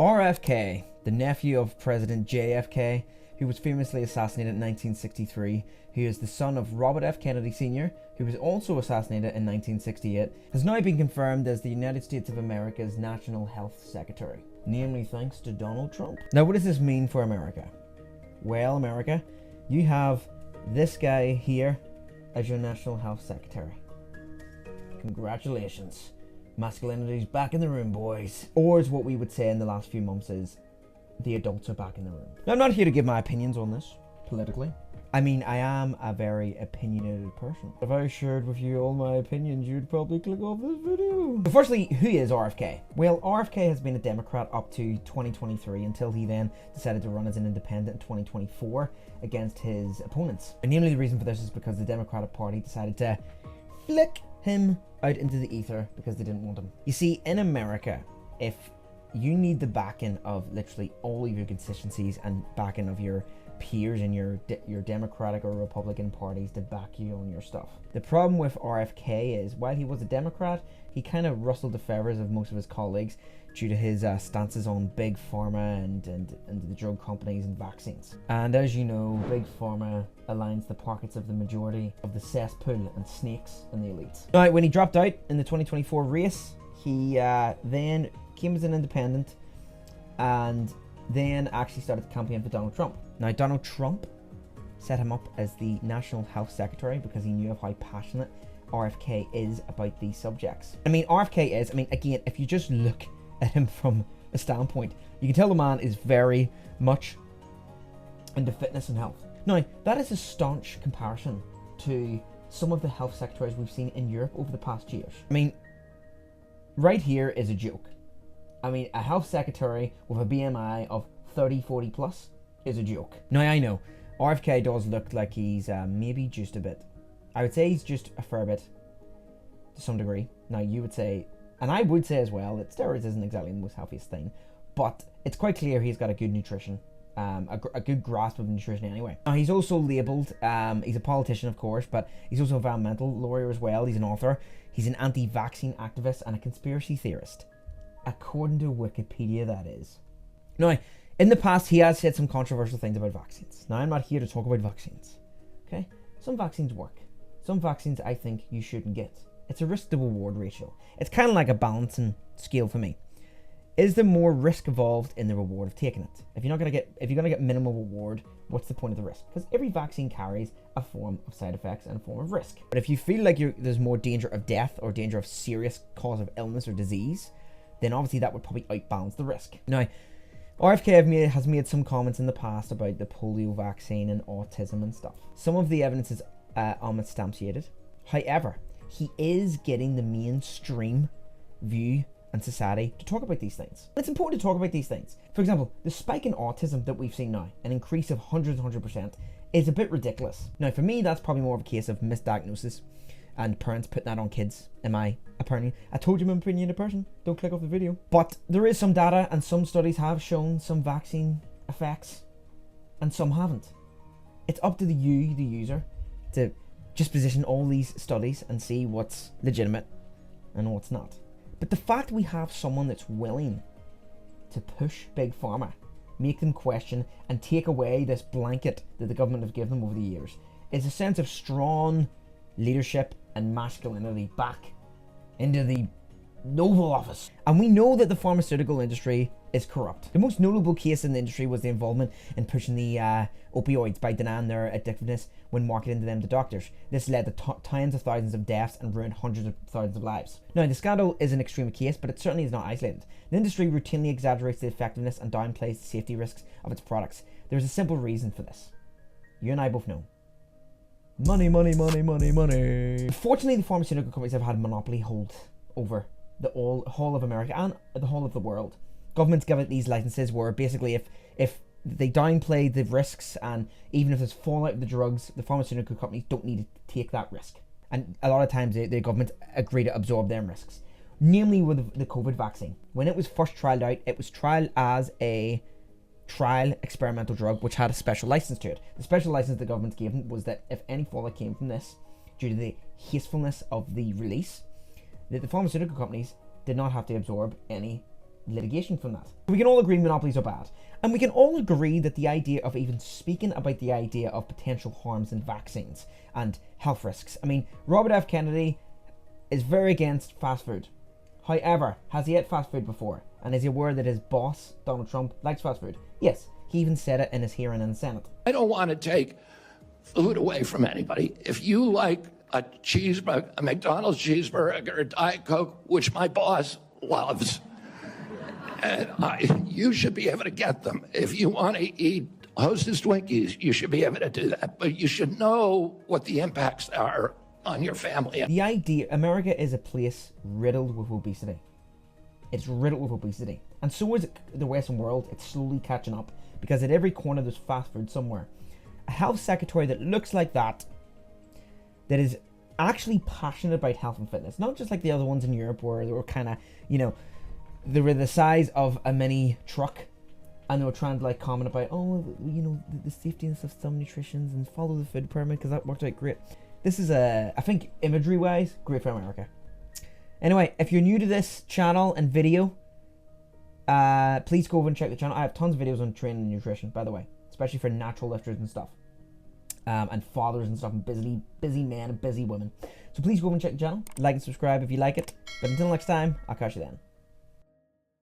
RFK, the nephew of President JFK, who was famously assassinated in 1963, who is the son of Robert F. Kennedy Sr., who was also assassinated in 1968, has now been confirmed as the United States of America's National Health Secretary, namely thanks to Donald Trump. Now, what does this mean for America? Well, America, you have this guy here as your National Health Secretary. Congratulations. Masculinity's back in the room, boys. Or as what we would say in the last few months is, the adults are back in the room. Now, I'm not here to give my opinions on this, politically. I mean, I am a very opinionated person. If I shared with you all my opinions, you'd probably click off this video. But firstly, who is RFK? Well, RFK has been a Democrat up to 2023 until he then decided to run as an independent in 2024 against his opponents. And namely, the reason for this is because the Democratic Party decided to flick him out into the ether because they didn't want him. You see, in America, if you need the backing of literally all of your constituencies and backing of your peers in your Democratic or Republican parties to back you on your stuff. The problem with RFK is, while he was a Democrat, he kind of rustled the feathers of most of his colleagues due to his stances on big pharma and the drug companies and vaccines. And as you know, big pharma aligns the pockets of the majority of the cesspool and snakes and the elites. Now, when he dropped out in the 2024 race, he then came as an independent and then actually started to campaign for Donald Trump. Now, Donald Trump set him up as the National Health Secretary because he knew of how passionate RFK is about these subjects. I mean, RFK is, again, if you just look at him from a standpoint, you can tell the man is very much into fitness and health. Now, that is a staunch comparison to some of the health secretaries we've seen in Europe over the past years. I mean, right here is a joke. I mean, a health secretary with a BMI of 30, 40 plus is a joke. Now, I know, RFK does look like he's maybe just a bit. I would say he's just a fair bit to some degree. Now, you would say, and I would say as well, that steroids isn't exactly the most healthiest thing, but it's quite clear he's got a good nutrition, a good grasp of nutrition anyway. Now, he's also labelled, he's a politician of course, but he's also a environmental lawyer as well. He's an author, he's an anti-vaccine activist and a conspiracy theorist. According to Wikipedia, that is. Now, in the past, he has said some controversial things about vaccines. Now, I'm not here to talk about vaccines, okay? Some vaccines work. Some vaccines I think you shouldn't get. It's a risk to reward ratio. It's kind of like a balancing scale for me. Is there more risk involved in the reward of taking it? If you're gonna get minimal reward, what's the point of the risk? Because every vaccine carries a form of side effects and a form of risk. But if you feel like there's more danger of death or danger of serious cause of illness or disease, then obviously that would probably outbalance the risk. Now, RFK has made some comments in the past about the polio vaccine and autism and stuff. Some of the evidence is unsubstantiated. However, he is getting the mainstream view and society to talk about these things. It's important to talk about these things. For example, the spike in autism that we've seen now, an increase of 100%, is a bit ridiculous. Now, for me, that's probably more of a case of misdiagnosis and parents putting that on kids, in my opinion. I told you I'm an opinionated person, don't click off the video. But there is some data and some studies have shown some vaccine effects and some haven't. It's up to the user, to just position all these studies and see what's legitimate and what's not. But the fact we have someone that's willing to push big pharma, make them question and take away this blanket that the government have given them over the years is a sense of strong leadership and masculinity back into the Oval Office. And we know that the pharmaceutical industry is corrupt. The most notable case in the industry was the involvement in pushing the opioids by denying their addictiveness when marketing them to doctors. This led to tens of thousands of deaths and ruined hundreds of thousands of lives. Now, the scandal is an extreme case, but it certainly is not isolated. The industry routinely exaggerates the effectiveness and downplays the safety risks of its products. There's a simple reason for this. You and I both know. Money, money, money, money, money. Fortunately, the pharmaceutical companies have had monopoly hold over the whole of America and the whole of the world. Governments give out these licenses where basically if they downplay the risks and even if there's fallout of the drugs, the pharmaceutical companies don't need to take that risk. And a lot of times the government agree to absorb them risks. Namely with the COVID vaccine. When it was first trialled out, it was trialled as a trial experimental drug which had a special license to it. The special license the government gave them was that if any fallout came from this due to the hastefulness of the release, that the pharmaceutical companies did not have to absorb any litigation from that. We can all agree monopolies are bad. And we can all agree that the idea of even speaking about the idea of potential harms in vaccines and health risks. I mean, Robert F. Kennedy is very against fast food. However, has he ate fast food before? And is he aware that his boss, Donald Trump, likes fast food? Yes, he even said it in his hearing in the Senate. I don't want to take food away from anybody. If you like a cheeseburger, a McDonald's cheeseburger, or Diet Coke, which my boss loves, and you should be able to get them. If you want to eat Hostess Twinkies, you should be able to do that. But you should know what the impacts are on your family. The idea, America is a place riddled with obesity. It's riddled with obesity. And so is the Western world. It's slowly catching up because at every corner there's fast food somewhere. A health secretary that looks like that is actually passionate about health and fitness. Not just like the other ones in Europe where they were kind of, you know, they were the size of a mini truck and they were trying to like comment about, oh, you know, the safetiness of some nutritions and follow the food pyramid because that worked out great. This is I think imagery wise, great for America. Anyway, if you're new to this channel and video, please go over and check the channel. I have tons of videos on training and nutrition, by the way, especially for natural lifters and stuff, and fathers and stuff, and busy men and busy women. So please go over and check the channel, like and subscribe if you like it. But until next time, I'll catch you then.